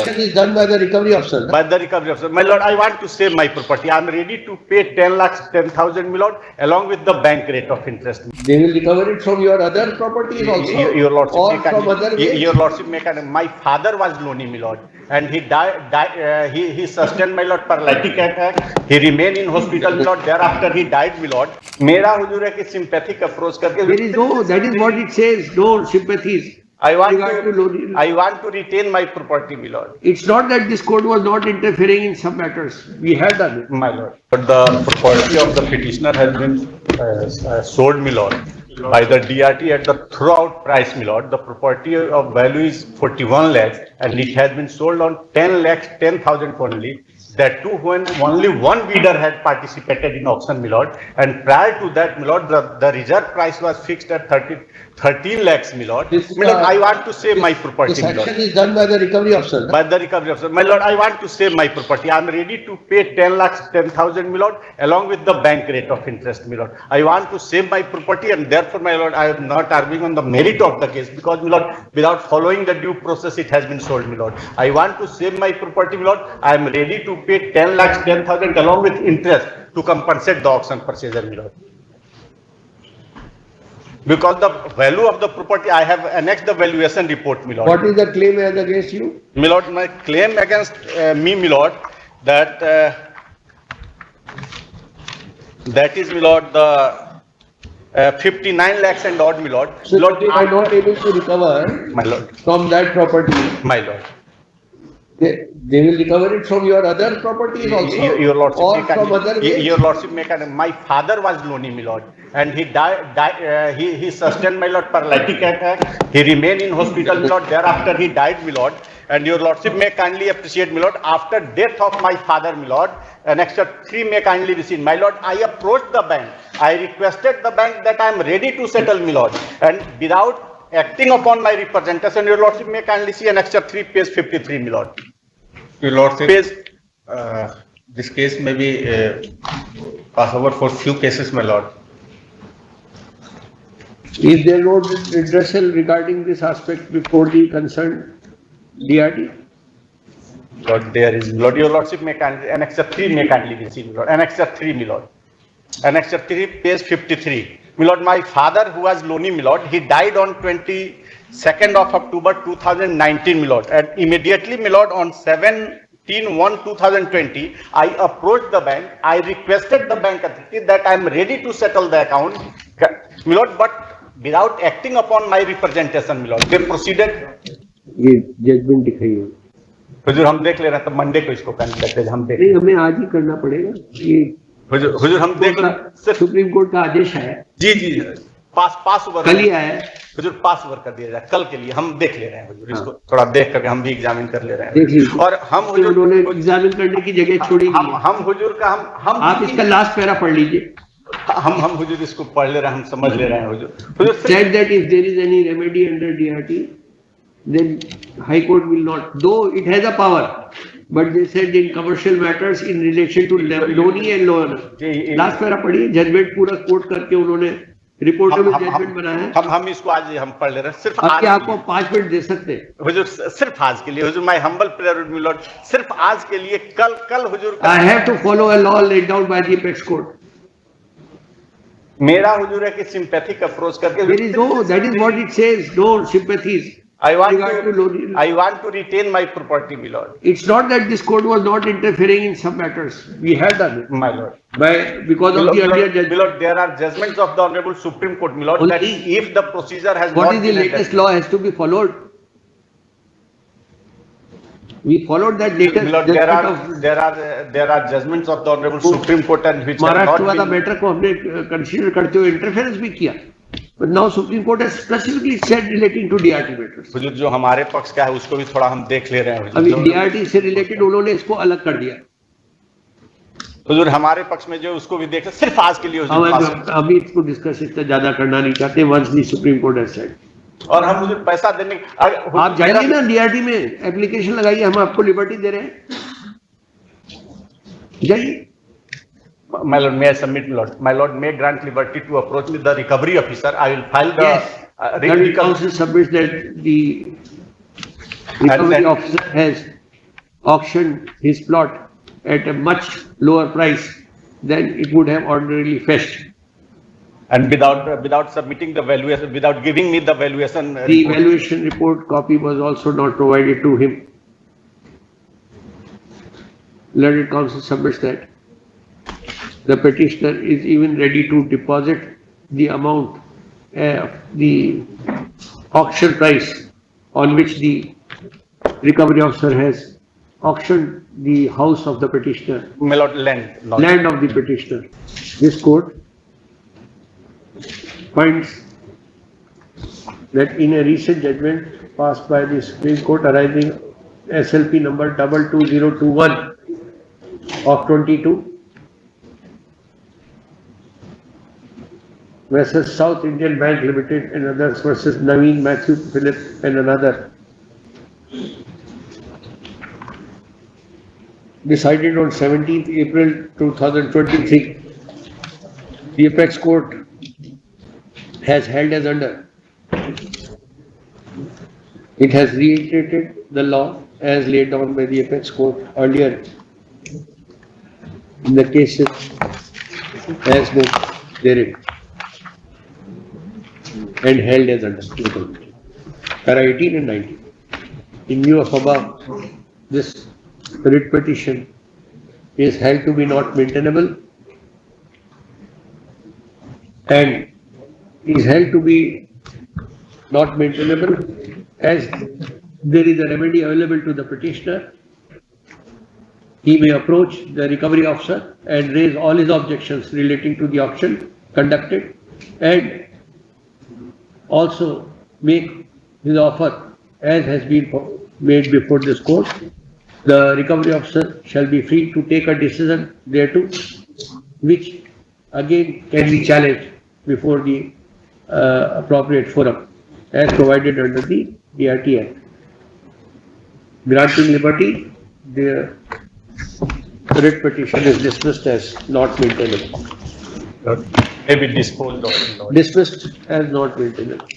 is done by the recovery officer. By the recovery officer. My lord, I want to save my property. I am ready to pay 10 lakhs, 10,000, my lord, along with the bank rate of interest. They will recover it from your other properties also. Your lordship, or from other ways. Your lordship, my father was lonely, my lord, and he died. He sustained, my lord, paralytic attack. He remained in hospital, my lord. Thereafter, he died, my lord. मेरा हुजूर है कि sympathic approach करके. There is no. That is what it says. No sympathies. I want to retain my property, my lord. It's not that this court was not interfering in some matters. We have done it, my lord. But the property of the petitioner has been sold, my lord, by the DRT at the throughout price, my lord. The property of value is 41 lakhs, and it has been sold on 10 lakhs 10,000 only. That too, when only one bidder had participated in auction, my lord, and prior to that, my lord, the reserve price was fixed at 13 lakhs, my lord. My lord, I want to save my property. This action is done by the recovery officer. By the recovery officer. My lord, I want to save my property. I am ready to pay 10 lakhs, 10,000, my lord, along with the bank rate of interest, my lord. I want to save my property, and therefore, my lord, I am not arguing on the merit of the case, because, my lord, without following the due process, it has been sold, my lord. I want to save my property, my lord. I am ready to pay 10 lakhs 10,000 along with interest to compensate the auction purchaser, my lord. Because the value of the property, I have annexed the valuation report, my lord. What is the claim against you? My lord, my claim against me, my lord, that is, my lord, the 59 lakhs and odd, my lord. So my lord, they are not able to recover, my lord, from that property. my lord. They will recover it from your other properties also. Your lordship, or from other ways. Your lordship, my father was lonely, my lord, and he died. He sustained, my lord, paralytic attack. He remained in hospital, my lord. Thereafter, he died, my lord. And your lordship may kindly appreciate, my lord, after death of my father, my lord, an extra 3 may kindly be seen. My lord, I approached the bank. I requested the bank that I am ready to settle, my lord, and without acting upon my representation, your lordship may kindly see an extra 3 page 53, my lord. Your lordship, this case may be passed over for few cases, my lord. Is there no redressal regarding this aspect before the concerned DRT? Lord, there is, Lord, your lordship may kindly, an extra 3 may kindly be seen, Lord, an extra 3, my lord, an extra 3 page 53. My lord, my father, who was lonely, my lord, he died on 22nd of October 2019, my lord, and immediately, my lord, on 17/1/2020, I approached the bank. I requested the bank authority that I am ready to settle the account, my lord, but without acting upon my representation, my lord, they proceeded. ये judgement दिखाइए। हुजूर हम देख ले रहे हैं, तो Monday को इसको करना करते हम देख। नहीं, हमें आज ही करना पड़ेगा। ये हुजूर हम देख, सुप्रीम कोर्ट का आदेश है। जी जी, पास ओवर कल ही आया है। हुजूर पास ओवर कर दिया जाए कल के लिए, हम देख ले रहे हैं हुजूर, इसको थोड़ा देख करके हम भी एग्जामिन कर ले रहे हैं। देख लीजिए। और हम हुजूर उन्होंने एग्जामिन करने की जगह छोड़ी नहीं है। हम हुजूर का हम आप इसका लास्ट पैरा पढ़ लीजिए। हम हुजूर इसको पढ़ ले रहे हैं, हम समझ ले रहे हैं हुजूर। Said that if there is any remedy under DRT, then High Court will not, though it has a power, but they said in commercial matters in relation to loan and loan. Last para पढ़िए, judgement पूरा coat करके उन्होंने report में judgement बनाया है। हम इसको आज हम पढ़ ले रहे हैं, सिर्फ आज आपको 5 मिनट दे सकते हैं हुजूर, सिर्फ आज के लिए हुजूर, my humble prayer my lord, सिर्फ आज के लिए, कल हुजूर I have to follow a law laid down by the apex court. मेरा हुजूर है कि sympathetic approach करके, there is no, that is what it says, no sympathies. I want to retain my property, my lord. It's not that this court was not interfering in some matters. We have done it, my lord. Because of the earlier judgment. My lord, there are judgments of the Honorable Supreme Court, my lord, that if the procedure has what is the latest law has to be followed. We followed that latest. My lord, there are judgments of the Honorable Supreme Court and which have not been. matter को हमने consider करते हुए interference भी किया. But now Supreme Court has specifically said relating to DRT matters. हुजूर जो हमारे पक्ष का है उसको भी थोड़ा हम देख ले रहे हैं। अभी DRT से related उन्होंने इसको अलग कर दिया। हुजूर हमारे पक्ष में जो उसको भी देख, सिर्फ आज के लिए अभी इसको डिस्कस इतना ज्यादा करना नहीं चाहते। Once the Supreme Court has said. और हम मुझे पैसा देने, आप जाइए ना DRT में एप्लीकेशन लगाइए, हम आपको लिबर्टी दे रहे हैं, जाइए। My lord, may I submit, my lord? My lord, may grant liberty to approach me the recovery officer. I will file the. Yes, council submits that the recovery officer has auctioned his plot at a much lower price than it would have ordinarily fetched. And without submitting the valuation, without giving me the valuation The report. valuation report copy was also not provided to him. Learned counsel submits that the petitioner is even ready to deposit the amount, the auction price on which the recovery officer has auctioned the house of the petitioner, My lord, land. land of the petitioner. This court finds that in a recent judgment passed by the Supreme Court arising SLP number 22021 of 22 versus South Indian Bank Limited and others versus Naveen Matthew Philip and another, decided on 17th April 2023, the apex court has held as under. It has reiterated the law as laid down by the apex court earlier in the cases as noted therein and held as under. Para 18 and 19. In view of above, this writ petition is held to be not maintainable and is held to be not maintainable as there is a remedy available to the petitioner. He may approach the recovery officer and raise all his objections relating to the auction conducted and also make his offer as has been made before this court. The recovery officer shall be free to take a decision thereto, which again can be challenged before the appropriate forum as provided under the DRT Act. Granting liberty, the writ petition is dismissed as not maintainable. May be disposed of. Dismissed as not maintainable.